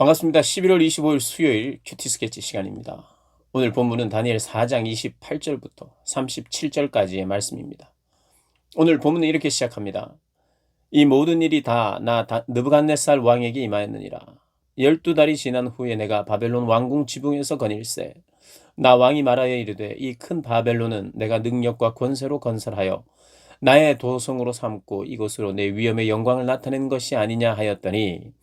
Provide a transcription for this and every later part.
반갑습니다. 11월 25일 수요일 큐티 스케치 시간입니다. 오늘 본문은 다니엘 4장 28절부터 37절까지의 말씀입니다. 오늘 본문은 이렇게 시작합니다. 이 모든 일이 다 나 느부갓네살 왕에게 임하였느니라. 12달이 지난 후에 내가 바벨론 왕궁 지붕에서 거닐세. 나 왕이 말하여 이르되 이 큰 바벨론은 내가 능력과 권세로 건설하여 나의 도성으로 삼고 이곳으로 내 위엄의 영광을 나타낸 것이 아니냐 하였더니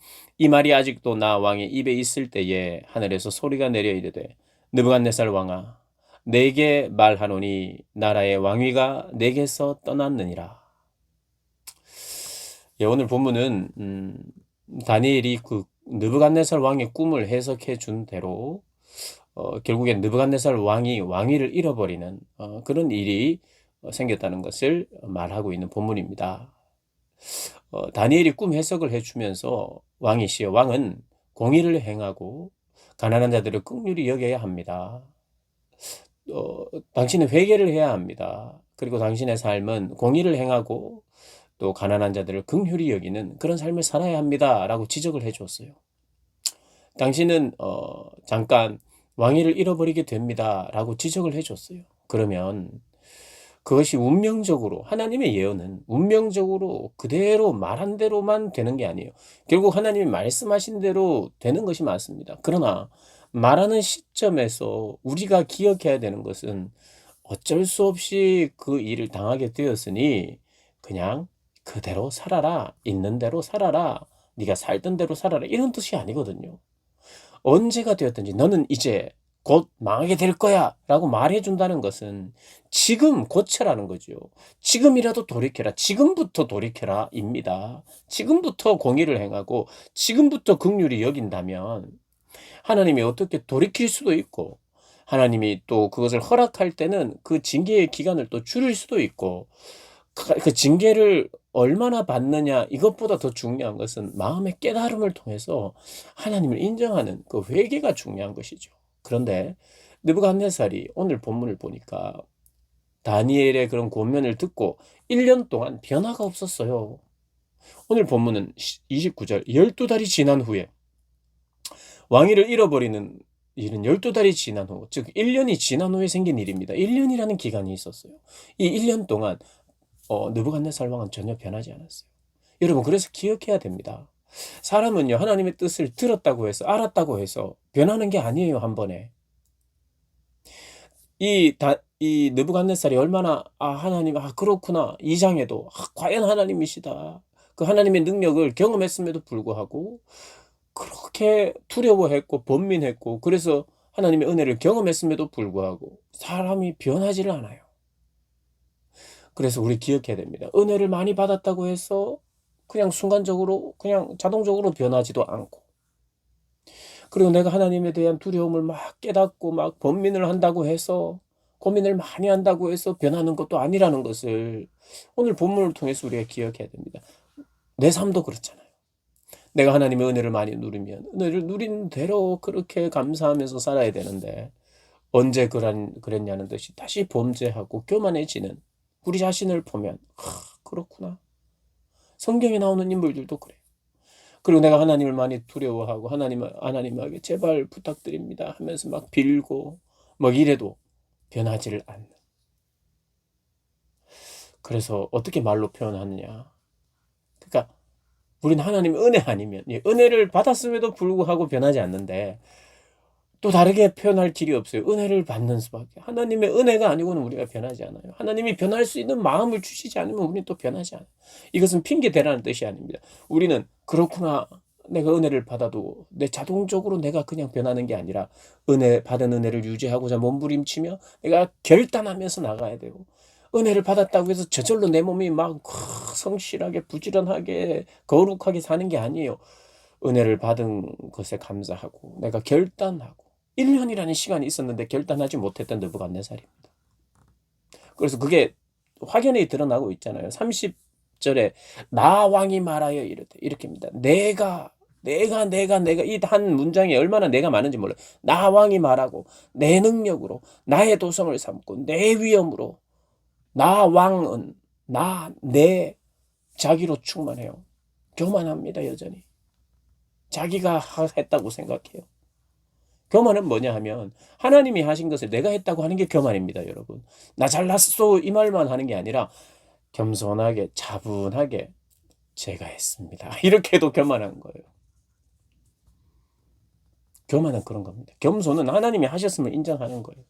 이 말이 아직도 나 왕의 입에 있을 때에 하늘에서 소리가 내려 이르되 느부갓네살 왕아 내게 말하노니 나라의 왕위가 내게서 떠났느니라. 예, 오늘 본문은 다니엘이 그 느부갓네살 왕의 꿈을 해석해 준 대로 결국엔 느부갓네살 왕이 왕위를 잃어버리는 그런 일이 생겼다는 것을 말하고 있는 본문입니다. 다니엘이 꿈 해석을 해주면서 왕이시여 왕은 공의를 행하고 가난한 자들을 긍휼히 여겨야 합니다. 당신은 회개를 해야 합니다. 그리고 당신의 삶은 공의를 행하고 또 가난한 자들을 긍휼히 여기는 그런 삶을 살아야 합니다. 라고 지적을 해줬어요. 당신은 잠깐 왕위를 잃어버리게 됩니다. 라고 지적을 해줬어요. 그러면 그것이 운명적으로 하나님의 예언은 운명적으로 그대로 말한 대로만 되는 게 아니에요. 결국 하나님이 말씀하신 대로 되는 것이 맞습니다. 그러나 말하는 시점에서 우리가 기억해야 되는 것은 어쩔 수 없이 그 일을 당하게 되었으니 그냥 그대로 살아라. 있는 대로 살아라. 네가 살던 대로 살아라. 이런 뜻이 아니거든요. 언제가 되었든지 너는 이제 곧 망하게 될 거야 라고 말해준다는 것은 지금 고쳐라는 거죠. 지금이라도 돌이켜라. 지금부터 돌이켜라 입니다. 지금부터 공의를 행하고 지금부터 긍휼히 여긴다면 하나님이 어떻게 돌이킬 수도 있고 하나님이 또 그것을 허락할 때는 그 징계의 기간을 또 줄일 수도 있고 그 징계를 얼마나 받느냐 이것보다 더 중요한 것은 마음의 깨달음을 통해서 하나님을 인정하는 그 회개가 중요한 것이죠. 그런데 느부갓네살이 오늘 본문을 보니까 다니엘의 그런 권면을 듣고 1년 동안 변화가 없었어요. 오늘 본문은 29절 12달이 지난 후에 왕위를 잃어버리는 일은 12달이 지난 후, 즉 1년이 지난 후에 생긴 일입니다. 1년이라는 기간이 있었어요. 이 1년 동안 느부갓네살 왕은 전혀 변하지 않았어요. 여러분 그래서 기억해야 됩니다. 사람은요 하나님의 뜻을 들었다고 해서 알았다고 해서 변하는 게 아니에요. 한 번에 이 느부갓네살이 얼마나 하나님 그렇구나 2장에도 과연 하나님이시다 그 하나님의 능력을 경험했음에도 불구하고 그렇게 두려워했고 번민했고 그래서 하나님의 은혜를 경험했음에도 불구하고 사람이 변하지를 않아요. 그래서 우리 기억해야 됩니다. 은혜를 많이 받았다고 해서 그냥 순간적으로 그냥 자동적으로 변하지도 않고 그리고 내가 하나님에 대한 두려움을 막 깨닫고 막 번민을 한다고 해서 고민을 많이 한다고 해서 변하는 것도 아니라는 것을 오늘 본문을 통해서 우리가 기억해야 됩니다. 내 삶도 그렇잖아요. 내가 하나님의 은혜를 많이 누리면 은혜를 누린 대로 그렇게 감사하면서 살아야 되는데 언제 그랬냐는 듯이 다시 범죄하고 교만해지는 우리 자신을 보면 그렇구나. 성경에 나오는 인물들도 그래. 그리고 내가 하나님을 많이 두려워하고 하나님에게 제발 부탁드립니다 하면서 막 빌고 막 이래도 변하지를 않는. 그래서 어떻게 말로 표현하느냐. 그러니까 우리는 하나님의 은혜 아니면 은혜를 받았음에도 불구하고 변하지 않는데 또 다르게 표현할 길이 없어요. 은혜를 받는 수밖에. 하나님의 은혜가 아니고는 우리가 변하지 않아요. 하나님이 변할 수 있는 마음을 주시지 않으면 우리는 또 변하지 않아요. 이것은 핑계 대라는 뜻이 아닙니다. 우리는 그렇구나. 내가 은혜를 받아도 자동적으로 내가 그냥 변하는 게 아니라 받은 은혜를 유지하고자 몸부림치며 내가 결단하면서 나가야 되고 은혜를 받았다고 해서 저절로 내 몸이 막 성실하게 부지런하게 거룩하게 사는 게 아니에요. 은혜를 받은 것에 감사하고 내가 결단하고 1년이라는 시간이 있었는데 결단하지 못했던 느부갓네살입니다. 그래서 그게 확연히 드러나고 있잖아요. 30절에 나 왕이 말하여 이르되 이렇게입니다. 내가 이 한 문장에 얼마나 내가 많은지 몰라요. 나 왕이 말하고 내 능력으로 나의 도성을 삼고 내 위엄으로 나 왕은 내 자기로 충만해요. 교만합니다 여전히. 자기가 했다고 생각해요. 교만은 뭐냐 하면 하나님이 하신 것을 내가 했다고 하는 게 교만입니다, 여러분. 나 잘났어 이 말만 하는 게 아니라 겸손하게 차분하게 제가 했습니다. 이렇게 해도 교만한 거예요. 교만은 그런 겁니다. 겸손은 하나님이 하셨음을 인정하는 거예요.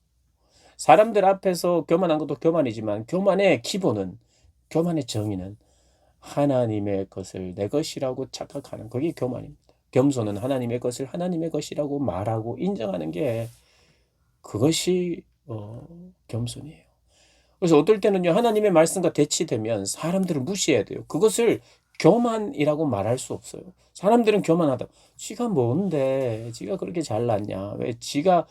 사람들 앞에서 교만한 것도 교만이지만 교만의 기본은, 교만의 정의는 하나님의 것을 내 것이라고 착각하는, 그게 교만입니다. 겸손은 하나님의 것을 하나님의 것이라고 말하고 인정하는 게, 그것이 겸손이에요. 그래서 어떨 때는요, 하나님의 말씀과 대치되면 사람들을 무시해야 돼요. 그것을 교만이라고 말할 수 없어요. 사람들은 교만하다. 지가 뭔데, 지가 그렇게 잘났냐, 왜 지가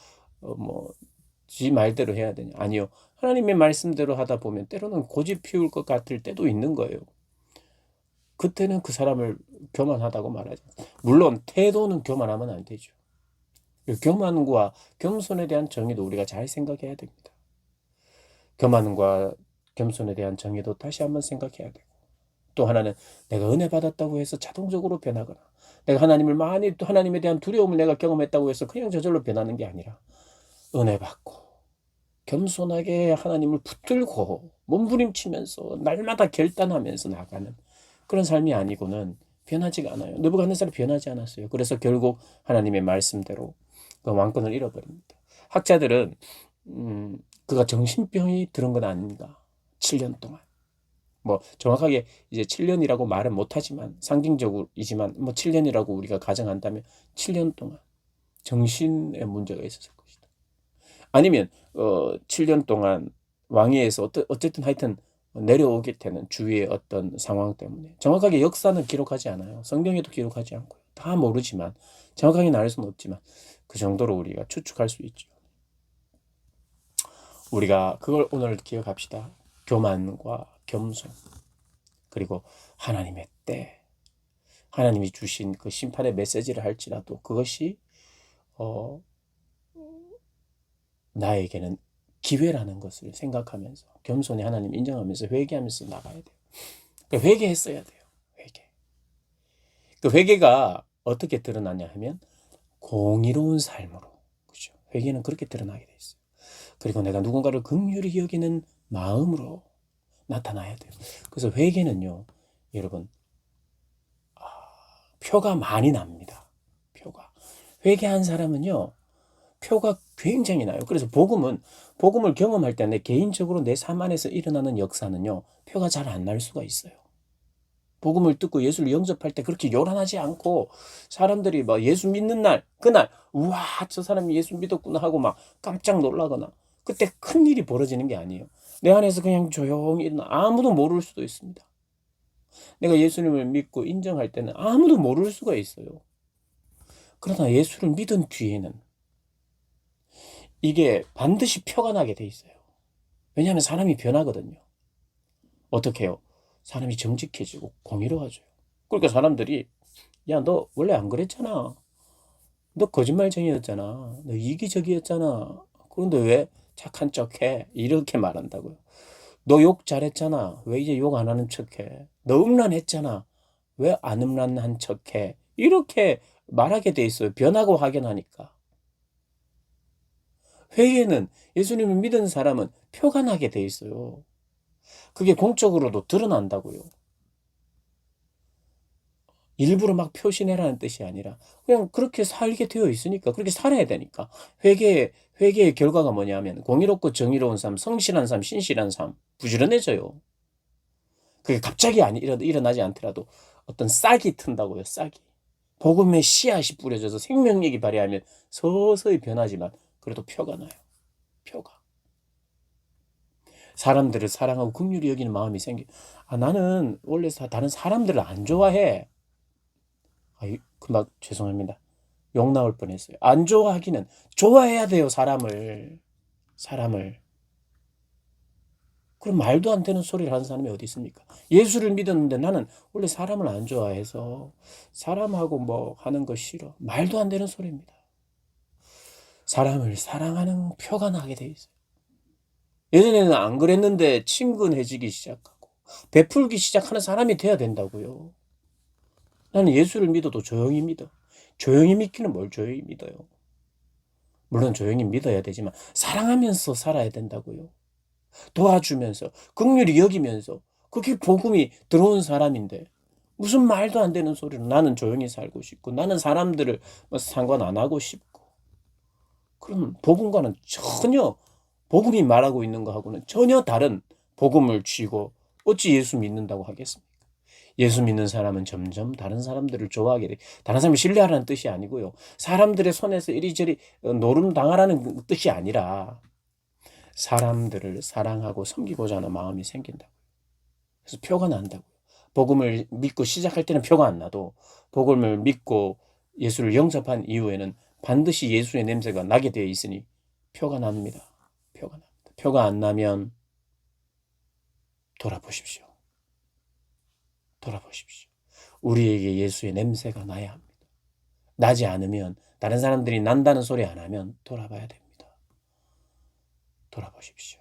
지 말대로 해야 되냐. 아니요. 하나님의 말씀대로 하다 보면 때로는 고집 피울 것 같을 때도 있는 거예요. 그때는 그 사람을 교만하다고 말하죠. 물론 태도는 교만하면 안 되죠. 교만과 겸손에 대한 정의도 우리가 잘 생각해야 됩니다. 교만과 겸손에 대한 정의도 다시 한번 생각해야 되고, 또 하나는 내가 은혜 받았다고 해서 자동적으로 변하거나, 내가 하나님을 많이, 또 하나님에 대한 두려움을 내가 경험했다고 해서 그냥 저절로 변하는 게 아니라, 은혜 받고 겸손하게 하나님을 붙들고 몸부림치면서 날마다 결단하면서 나가는 그런 삶이 아니고는 변하지가 않아요. 느부갓네살이 변하지 않았어요. 그래서 결국 하나님의 말씀대로 그 왕권을 잃어버립니다. 학자들은 그가 정신병이 들은 건 아닌가. 7년 동안. 뭐 정확하게 이제 7년이라고 말은 못하지만 상징적이지만 7년이라고 우리가 가정한다면 7년 동안 정신에 문제가 있었을 것이다. 아니면 7년 동안 왕위에서 어쨌든 하여튼 내려오게 되는 주위의 어떤 상황 때문에, 정확하게 역사는 기록하지 않아요. 성경에도 기록하지 않고요. 다 모르지만, 정확하게 나눌 수는 없지만 그 정도로 우리가 추측할 수 있죠. 우리가 그걸 오늘 기억합시다. 교만과 겸손, 그리고 하나님의 때, 하나님이 주신 그 심판의 메시지를 할지라도 그것이 나에게는 기회라는 것을 생각하면서 겸손히 하나님 인정하면서 회개하면서 나가야 돼요. 그러니까 회개했어야 돼요. 회개. 그 회개가 어떻게 드러나냐 하면 공의로운 삶으로, 그죠? 회개는 그렇게 드러나게 돼 있어요. 그리고 내가 누군가를 긍휼히 여기는 마음으로 나타나야 돼요. 그래서 회개는요, 여러분, 표가 많이 납니다. 표가. 회개한 사람은요, 표가 굉장히 나요. 그래서 복음을 경험할 때 내 개인적으로 내 삶 안에서 일어나는 역사는요, 표가 잘 안 날 수가 있어요. 복음을 듣고 예수를 영접할 때 그렇게 요란하지 않고, 사람들이 막 예수 믿는 날, 그날, 우와, 저 사람이 예수 믿었구나 하고 막 깜짝 놀라거나, 그때 큰 일이 벌어지는 게 아니에요. 내 안에서 그냥 조용히 일어나, 아무도 모를 수도 있습니다. 내가 예수님을 믿고 인정할 때는 아무도 모를 수가 있어요. 그러나 예수를 믿은 뒤에는 이게 반드시 표가 나게 돼 있어요. 왜냐하면 사람이 변하거든요. 어떻게 해요? 사람이 정직해지고 공의로워져요. 그러니까 사람들이, 야, 너 원래 안 그랬잖아. 너 거짓말쟁이였잖아. 너 이기적이었잖아. 그런데 왜 착한 척해? 이렇게 말한다고요. 너 욕 잘했잖아. 왜 이제 욕 안 하는 척해? 너 음란했잖아. 왜 안 음란한 척해? 이렇게 말하게 돼 있어요. 변하고 확연하니까. 회개는, 예수님을 믿은 사람은 표가 나게 돼 있어요. 그게 공적으로도 드러난다고요. 일부러 막 표시내라는 뜻이 아니라 그냥 그렇게 살게 되어 있으니까, 그렇게 살아야 되니까. 회개의 결과가 뭐냐면 공의롭고 정의로운 삶, 성실한 삶, 신실한 삶, 부지런해져요. 그게 갑자기 일어나지 않더라도 어떤 싹이 튼다고요. 싹이. 복음의 씨앗이 뿌려져서 생명력이 발휘하면 서서히 변하지만 그래도 표가 나요. 표가. 사람들을 사랑하고 긍휼히 여기는 마음이 나는 원래 다른 사람들을 안 좋아해. 막 죄송합니다. 욕 나올 뻔했어요. 안 좋아하기는, 좋아해야 돼요, 사람을. 그럼 말도 안 되는 소리를 하는 사람이 어디 있습니까? 예수를 믿었는데 나는 원래 사람을 안 좋아해서 사람하고 뭐 하는 거 싫어. 말도 안 되는 소리입니다. 사람을 사랑하는 표가 나게 돼 있어요. 예전에는 안 그랬는데 친근해지기 시작하고 베풀기 시작하는 사람이 돼야 된다고요. 나는 예수를 믿어도 조용히 믿어. 조용히 믿기는 뭘 조용히 믿어요. 물론 조용히 믿어야 되지만 사랑하면서 살아야 된다고요. 도와주면서 긍휼히 여기면서 그게 복음이 들어온 사람인데 무슨 말도 안 되는 소리로 나는 조용히 살고 싶고 나는 사람들을 뭐 상관 안 하고 싶고 그럼 복음과는 전혀 복음이 말하고 있는 거하고는 전혀 다른 복음을 쥐고 어찌 예수 믿는다고 하겠습니까? 예수 믿는 사람은 점점 다른 사람들을 좋아하게 돼. 다른 사람을 신뢰하라는 뜻이 아니고요. 사람들의 손에서 이리저리 노름당하라는 뜻이 아니라 사람들을 사랑하고 섬기고자 하는 마음이 생긴다고요. 그래서 표가 난다고요. 복음을 믿고 시작할 때는 표가 안 나도 복음을 믿고 예수를 영접한 이후에는 반드시 예수의 냄새가 나게 되어 있으니 표가 납니다. 표가 납니다. 표가 안 나면 돌아보십시오. 돌아보십시오. 우리에게 예수의 냄새가 나야 합니다. 나지 않으면 다른 사람들이 난다는 소리 안 하면 돌아봐야 됩니다. 돌아보십시오.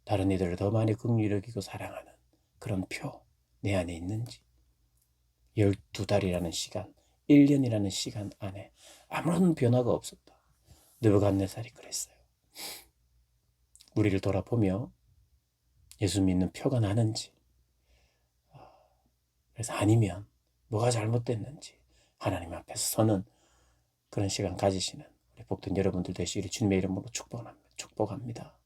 다른 이들을 더 많이 긍휼히 여기고 사랑하는 그런 표 내 안에 있는지 12달이라는 시간 1년이라는 시간 안에 아무런 변화가 없었다. 느부갓네살이 그랬어요. 우리를 돌아보며 예수 믿는 표가 나는지 그래서 아니면 뭐가 잘못됐는지 하나님 앞에서 서는 그런 시간 가지시는 우리 복된 여러분들 되시기를 주님의 이름으로 축복합니다.